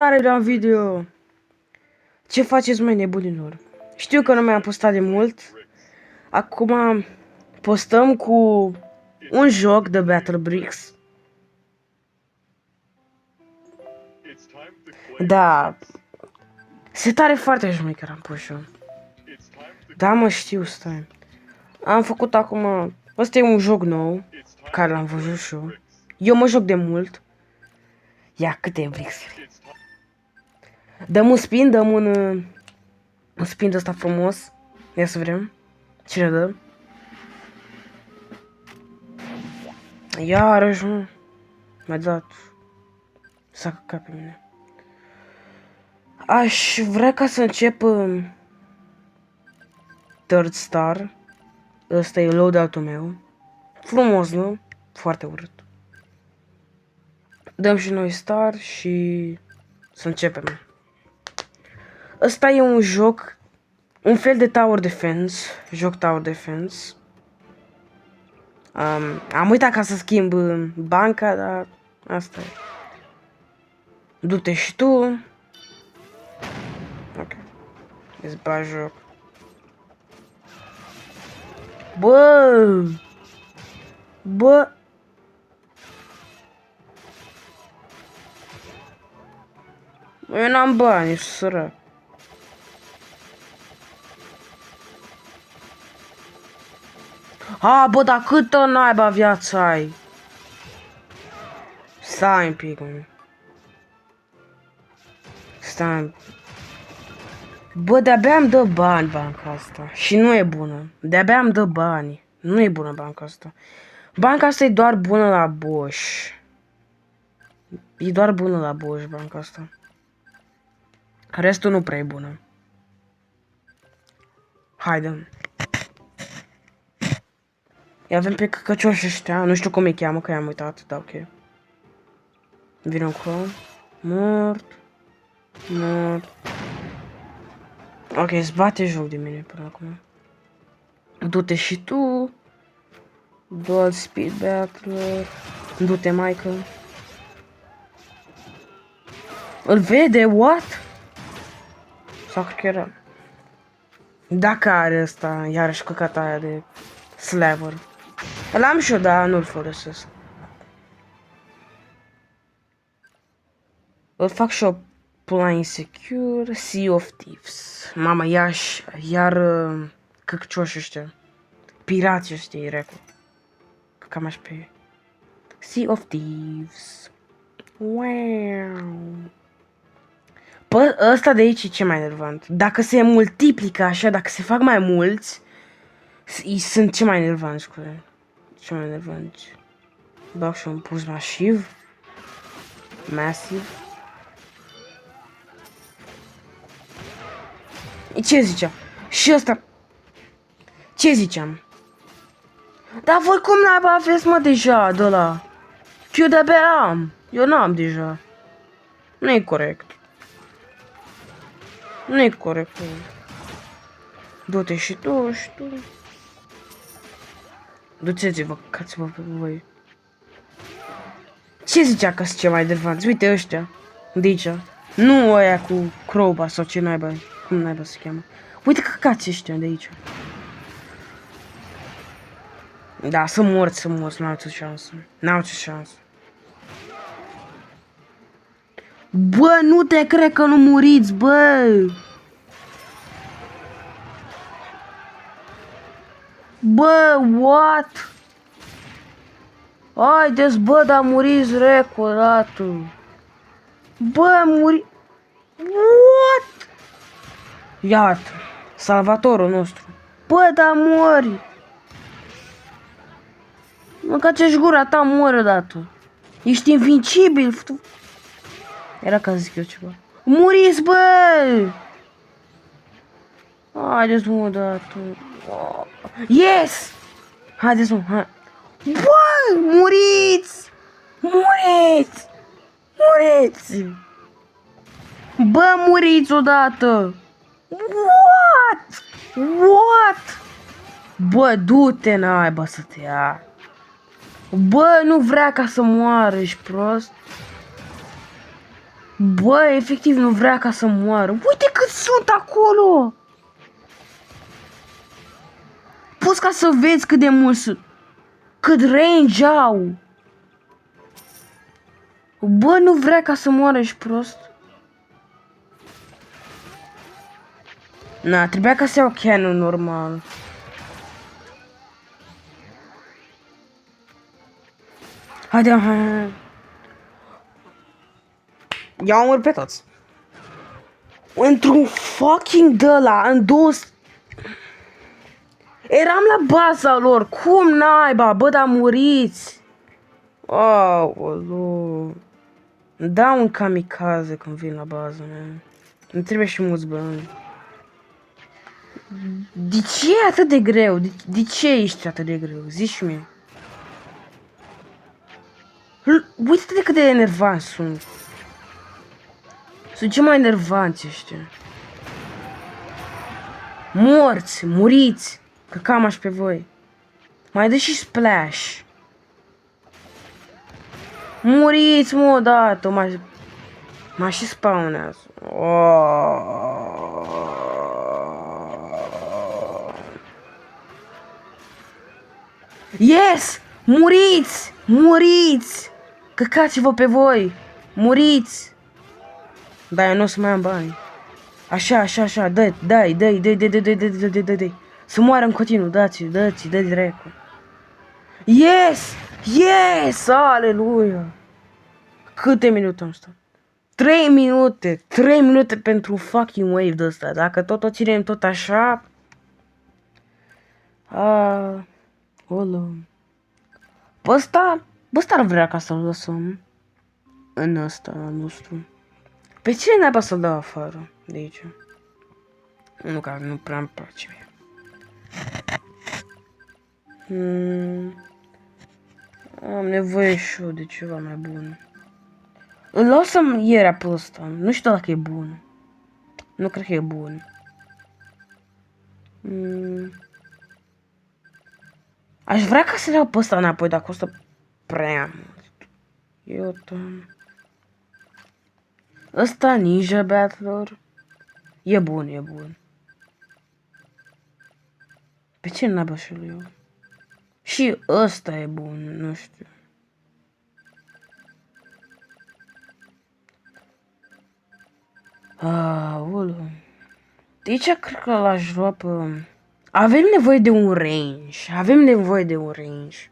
Are la video. Ce faceți, mai nebunilor? Știu că nu mi-am postat de mult. Acum postăm cu un joc de Battle Bricks. Da. Setare foarte șmecher am pus eu. Da, mă, știu, stai. Am făcut acum... Ăsta e un joc nou, care l-am văzut și eu. Eu mă joc de mult. Ia, câte bricks. Dăm un spin, dăm un spin de ăsta frumos. Ia să vedem. Cine dă? Iarăși, mă. Mi-a dat. S-a căcat pe mine. Aș vrea ca să încep Third Star. Ăsta e loadout-ul meu. Frumos, nu? Foarte urât. Dăm și noi Star și să începem. Ăsta e un joc, un fel de Tower Defense. Joc Tower Defense. Am uitat ca să schimb banca, dar asta e. Du-te și tu. Ok. Îți bagi joc. Bă! Bă! Eu n-am bani, ești sărac. A, bă, dar câtă naiba viață ai? Stai un pic, mă. Stai. Bă, de-abia îmi dă bani banca asta. Și nu e bună. De-abia îmi dă bani. Nu e bună banca asta. Banca asta e doar bună la Bosch. E doar bună la Bosch banca asta. Restul nu prea e bună. Haide. Îi avem pe căcăcioși ăștia. Nu știu cum îi cheamă, că i-am uitat. Da, ok. Vine acolo. Mort. Mort. Ok, îți bate joc de mine până acum. Du-te și tu. Dual Speed Battler. Du-te, Michael. Îl vede? What? Sau că era... Dacă are ăsta, iarăși căcata aia de Slaver. Îl am și eu, dar nu-l folosesc. Îl fac și eu Plan Secure, Sea of Thieves. Mama, iar căcăcioși ăștia. Pirații ăștia, e recu. Cam aș pe... Sea of Thieves. Wow. Păi, ăsta de aici e ce mai nervant. Dacă se multiplică așa, dacă se fac mai mulți, sunt ce mai nervanți cu ele. Ce mai nervanți. Bag și un pus masiv. Massive. Ce ziceam? Și ăsta... Ce ziceam? Dar voi cum n-ai aveți, mă, deja de ăla? Eu de-abia am. Eu n-am deja. Nu e corect. Nu e corect. Du-te și tu, și tu. Du-ți-vă, cați-vă pe voi. Ce zicea că sunt cei mai nervanți? Uite ăștia. De aici. Nu ăia cu crowbar sau ce naiba. Cum naiba se cheamă. Uite căcați ăștia de aici. Da, să morți, n-au ce șansă. N-au ce șansă. Bă, nu te cred că nu muriți, bă! Bă, what? Haideți, bă, dar muriți recu odată. Bă, muri... What? Iată, salvatorul nostru. Bă, dar mori. Mă, că ce-și gura ta, mori odată. Ești invincibil. Era ca să zic eu ceva. Muriți, bă! Haideți, mă, odată. Yes! Haideți, mă, hai. Bă, muriți! Muriți! Muriți! Bă, muriți odată! What? What? Bă, du-te, naiba să te ia. Bă, nu vrea ca să moară, ești prost? Bă, efectiv nu vrea ca să moară. Uite cât sunt acolo! Poți ca să vezi cât de mult sunt. Cât range au. Bă, nu vrea ca să moară, ești prost. Na, trebuia ca să iau cannon normal. Haide, hai. Ia omor pe toți. Într-un fucking de-ăla, în două... Eram la baza lor, cum naiba, bă, dar muriți. Aoleu. Da un kamikaze când vin la bază, man. Îmi trebuie și mulți bani. De ce e atât de greu? De ce ești atât de greu? Zici mie. Uite de cât de enervanți sunt. Sunt cei mai enervanți ăștia. Morți, muriți. Că cam aș pe voi. Mai dă și splash. Muriți, mă, odată. M-a și spawnează. Yes! Muriți! Muriți! Căcați-vă pe voi! Muriți! Da, eu nu o să mai am bani. Așa, dai. Să moară în continuu, dați, dă dracu. Yes! Yes! Aleluia! Câte minute am stat? 3 minute! 3 minute pentru fucking wave de ăsta. Dacă tot o ținem tot așa... Olo. Bă, ăsta ar vrea ca să-l lăsăm în ăsta nostru. Pe cine n-ai să-l dau afară de aici? Nu, că nu prea îmi place mie. Am nevoie și eu de ceva mai bun. Îl lăsăm ierea pe ăsta. Nu știu dacă e bun. Nu cred că e bun. Aș vrea ca să le iau pe ăsta înapoi, dar costă prea mult. Ăsta Ninja Battler. E bun. Pe ce n-a și lui eu? Și ăsta e bun, nu știu. Aoleu. De aici cred că l-aș lua pe... Avem nevoie de un range.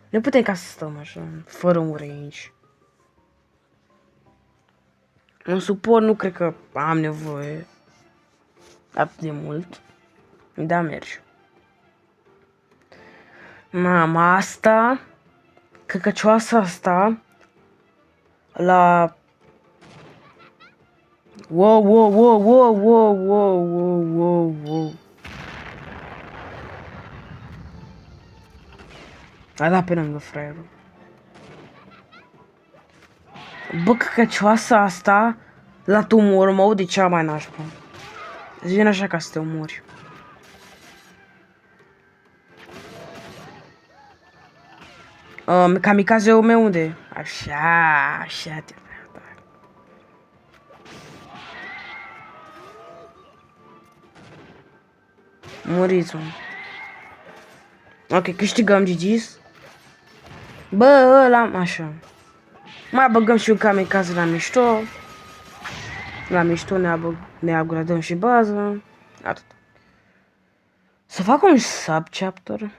Nu putem ca să stăm așa, fără un range. Un suport nu cred că am nevoie atât de mult. Da, merge. Mama asta, căcăcioasa asta, la... Wow. A dat pe lângă fraierul. Bă, căcăcioasa asta, la tumor mode, cea mai nașpa. Îți vine așa ca să te omori. Kamikaze-ul meu unde? Așa te vreau, da. Muriți, mă. Ok, câștigăm GG's. Bă, ăla, așa. Mai băgăm și un kamikaze la mișto. La mișto ne upgradăm și bază. Atât. Să fac un sub-chapter.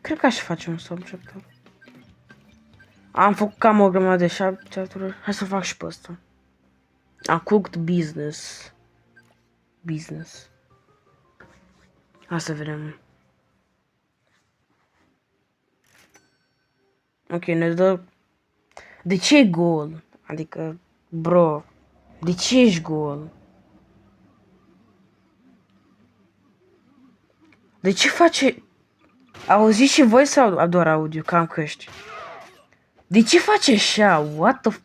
Cred că aș face un sub-chapter. Am făcut cam o grămadă de sub-chapter-uri. Hai să fac și pe ăsta. A cooked business. Hai să vedem. Ok, ne dă... De ce e gol? Adică, bro, de ce ești gol? De ce face... Auziți și voi sau doar audio? Că am căști. De ce face așa? What the...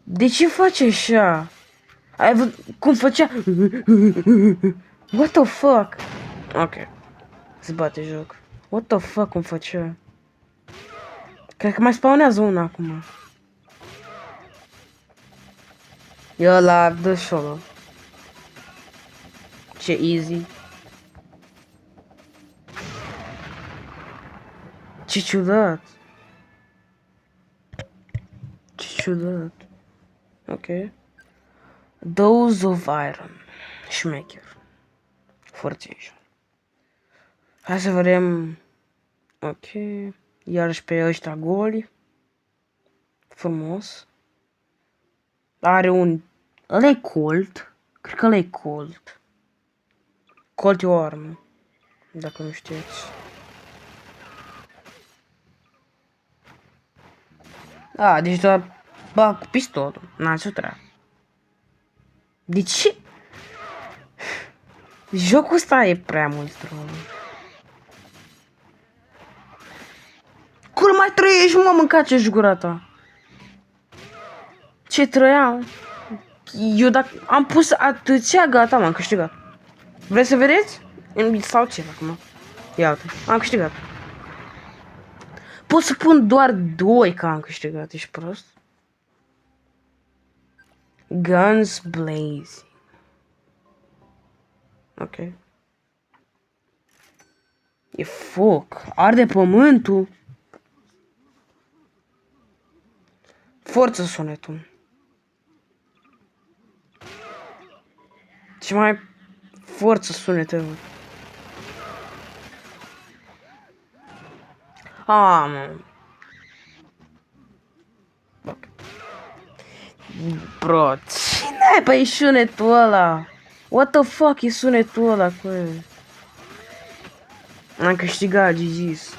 De ce face așa? Ai văzut cum făcea? What the fuck? Ok. Se bate joc. What the fuck, cum făcea? Cred că mai spawnează una acum. E ăla de solo. Ce easy. Ce ciudat. Ce ciudat. Ok. Dose of Iron. Șmecher. Forțation. Hai să vedem. Ok. Iarăși pe ăștia goli. Frumos. Are un... Ăla e Colt. Cred că ăla e Colt. Colt e o armă. Dacă nu știți. A, deci doar... Ba, cu pistolul. N-am ce treabă. De ce? Jocul ăsta e prea mult troll. Cum mai trăiești, mă, mâncați gura ta? Ce trăiam? Eu dacă am pus atâția, gata, m-am câștigat. Vreți să vedeți? Sau ce acum? Ia uite, am câștigat. Pot să pun doar 2 că am câștigat, ești prost? Guns blazing. Ok. E foc. Arde pământul. Forță sunetul. Ce mai forță sunetul. Mă. Ok. Bro, cine ai pe sunetul ăla? What the fuck e sunetul ăla cu el? Am câștigat, GG's.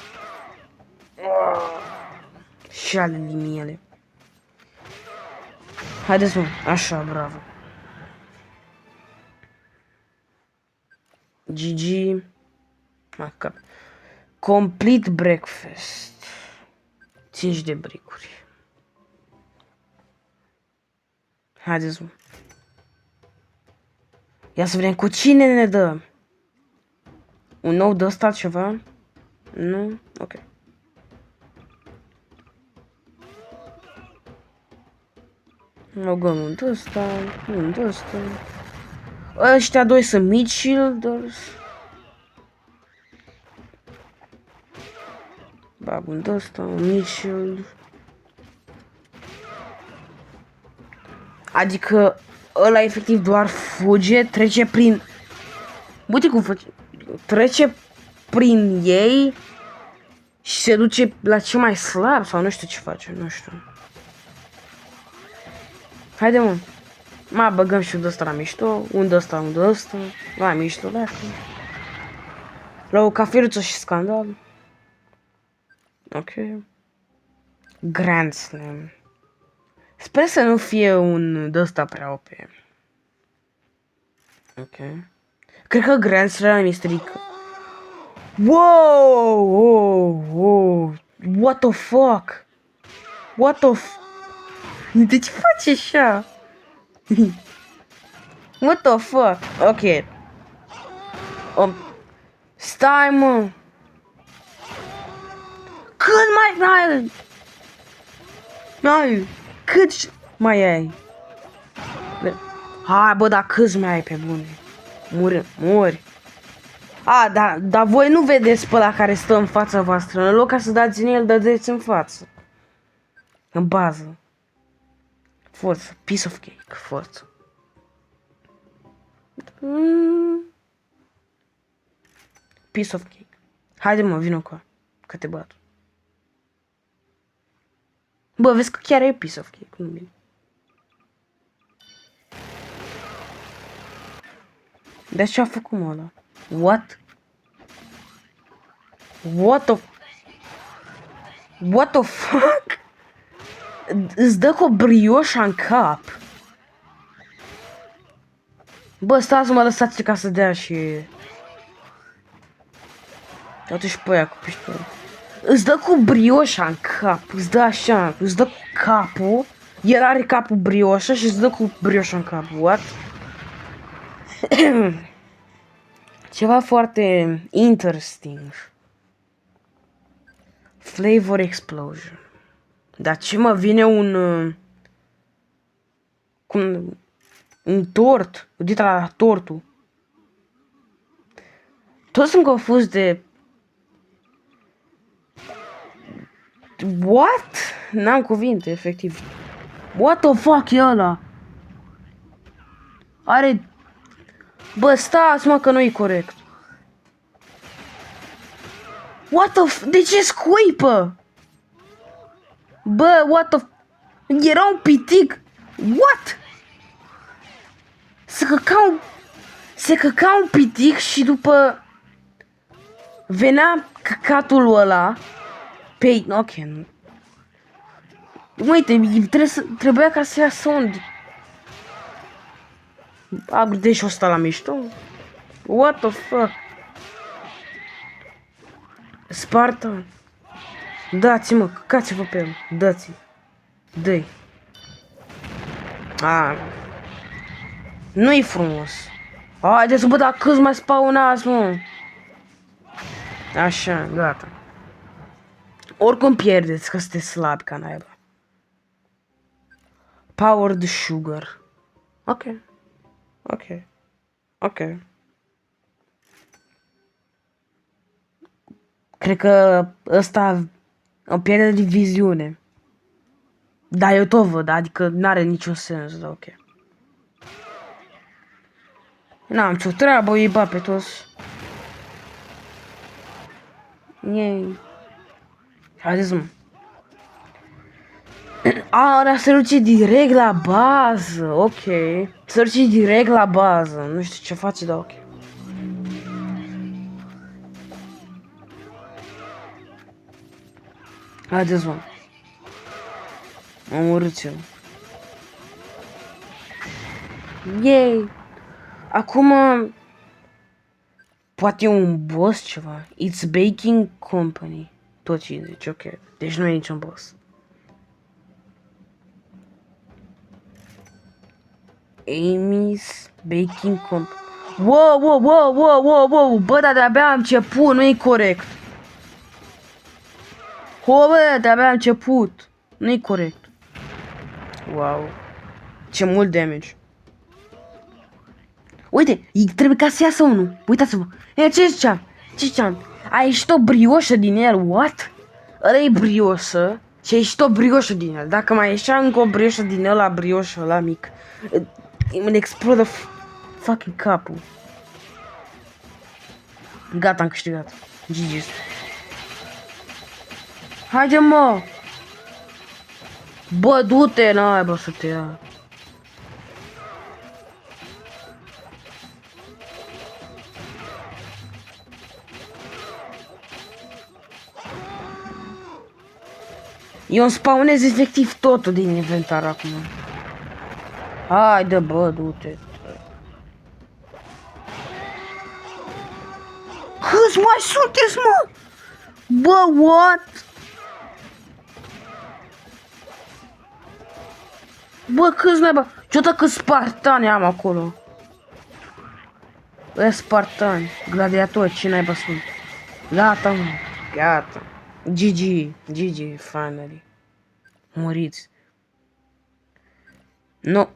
Și ale limiele. Haideți, mă, așa, bravo. GG. Complete breakfast. 5 de bricuri. Haideți, mă. Ia să vedem cu cine ne dă. Un nou de ăsta ceva? Nu? Ok. Logăm un de ăsta, un de ăsta. Ăștia doi sunt midshielders. Bag un de ăsta, un midshield. Adică ăla efectiv doar fuge, trece prin... Uite cum face. Trece prin ei și se duce la ce mai slab sau nu știu ce face, nu știu. Haide, mă. Mai băgăm și de ăsta la mișto, un de ăsta, un de ăsta, la mișto, la asta. La o cafeluță și scandal. Ok. Grand Slam. Sper să nu fie un de ăsta prea OP. Ok. Cred că Grand Slam mi strică. Wow, wow, wow. What the fuck? What the f... De ce faci așa? What the fuck? Ok. Stai, mă. Cât mai ai? Ai. Cât mai ai? Hai, bă, dar câți mai ai pe bune? Mori. Dar voi nu vedeți pe ăla care stă în fața voastră. În loc ca să dați în el, dădeți în față. În bază. Forță. Piece of cake. Forță. Piece of cake. Haide, mă, vină cu că te bat. Bă, vezi că chiar e piece of cake. Nu bine. De ce a făcut, mă, ăla? What? What the fuck? Îți dă cu o brioșă în cap. Bă, stați, mă, lăsați ca să dea și... Uite-și pe aia cu piștorul. Îți dă cu brioșa în cap, îți dă așa, îți dă cu capul. El are capul brioșă și îți dă cu brioșa în cap. What? Ceva foarte interesting. Flavor Explosion. Dar ce mă vine un tort? Uite la tortul. Toți sunt confuz de... What? N-am cuvinte, efectiv. What the fuck e ăla? Are... Bă, stați mă că nu-i corect. What the f... De ce scuipă? Bă, what the f... Era un pitic. What? Se căca un pitic și după... Venea căcatul ăla pe... Ok, nu. Uite, trebuia ca să ia sound. Deci ăsta la mișto? What the fuck? Spartan. Dați-mă, căcați-vă pe el. Dați-i. Dă-i. Nu-i frumos. Haideți, bă, dar câți mai spawnați, mă? Așa, gata. Oricum pierdeți, că sunteți slabi ca naiba. Powered sugar. Ok. Ok. Ok. Cred că ăsta o pierde de viziune. Da, eu tot văd, adică n-are niciun sens, dar ok. N-am ce treabă, îi bat pe toți. Ei. Haideți, mă. Ăla se duce direct la bază, ok. Se duce direct la bază, nu știu ce face, dar ok. Haideți, mă. Omorâți-l. Yay! Acum... Poate e un boss ceva. It's Baking Company. Tot 50, ok. Deci nu e niciun boss. Amy's Baking Company. Wow, wow, wow, wow, wow, wow. Bă, dar de-abia am început, nu e corect. Bă, de-abia am început. Nu e corect. Wow. Ce mult damage. Uite, trebuie ca să iasă unul. Uitați-vă. E, ce ziceam? Ce ziceam? A ieșit o brioșă din el. What? Ăla e brioșă. Și a ieșit o brioșă din el. Dacă mai ieșea încă o brioșă din el la brioșă ăla mic, îmi explodă fucking capul. Gata, am câștigat. GG. Haide, mă! Bă, du-te, n-ai să te ia. Eu îmi spawnez efectiv totul din inventar acum. Haide, bă, du-te. Câți mai sunteți, mă? Bă, what? Bă, câți naiba? Ce-o câți spartani am acolo? Bă, spartani, gladiatori, ce naiba sunt? Gata, mă, gata. GG, GG, finally. Muriți. Nu,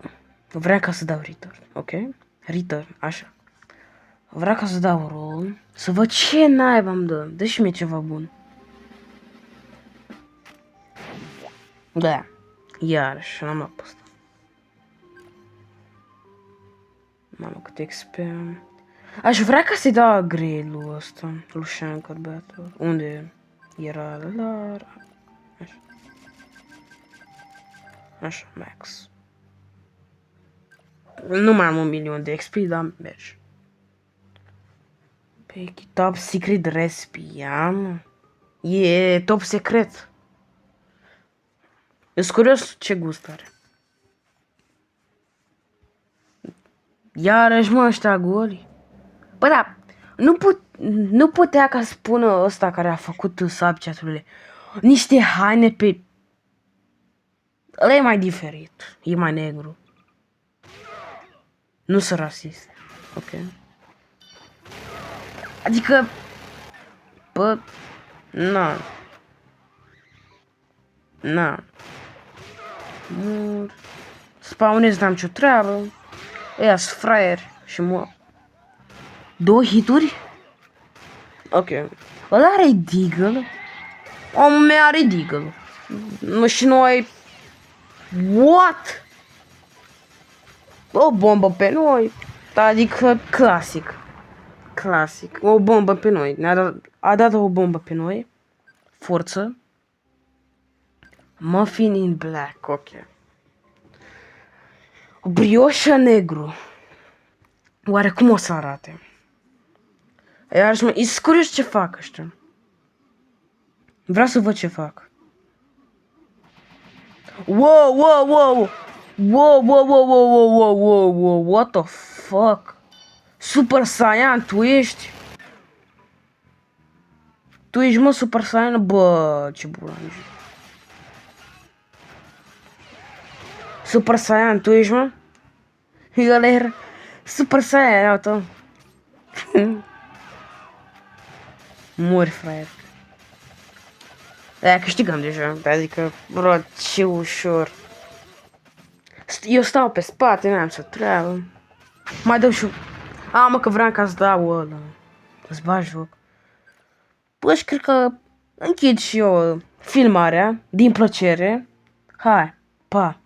vreau ca să dau return, ok? Return, așa. Vreau ca să dau roll, să văd ce naiba îmi dă. Dă și mie ceva bun. Da, iarăși, n-am apăsat. Mamă, cât XP. Aș vrea ca să-i dau grade-ul ăsta, lui Shanker Battle. Unde era la... Așa. Așa, max. Nu mai am 1.000.000 de XP, dar merge. Pe top secret recipe, am. E top secret. Ești curios ce gust are. Iarăși, mă, ăștia goli. Bă, da, nu putea ca spună ăsta care a făcut subchat-urile niște haine pe... Ăla e mai diferit, e mai negru. Nu sunt rasist, ok? Adică... Bă... Na... Na. Mor. Spawnez, n-am ce treabă. Ăia sunt fraieri și mor. 2 hituri? Ok. Ăla are deagle? Omul meu are deagle. Nu, și noi... What? O bombă pe noi. Adică clasic. Clasic. O bombă pe noi. A dat o bombă pe noi. Forță. Muffin in black. Ok. O brioșă negru. Oare cum o să arate? Iarăși mă... Ești curios ce fac ăștia. Vreau să văd ce fac. Wow, wow, wow! Wow, wow, wow, wow, wow, wow, wow, wow, what the fuck? Super Saiyan, tu ești? Tu ești, mă, Super Saiyan? Bă, ce bulanj. Super Saiyan, tu ești, mă? Galera, Super Saiyan, iată. Mori, fraier. Da, câștigăm deja, adică, bro, ce ușor. Eu stau pe spate, n-am să treabă. Mai dăm și... A, mă, că vreau ca să dau ăla. Îți bagi joc. Bă, și cred că închid și eu filmarea, din plăcere. Hai, pa.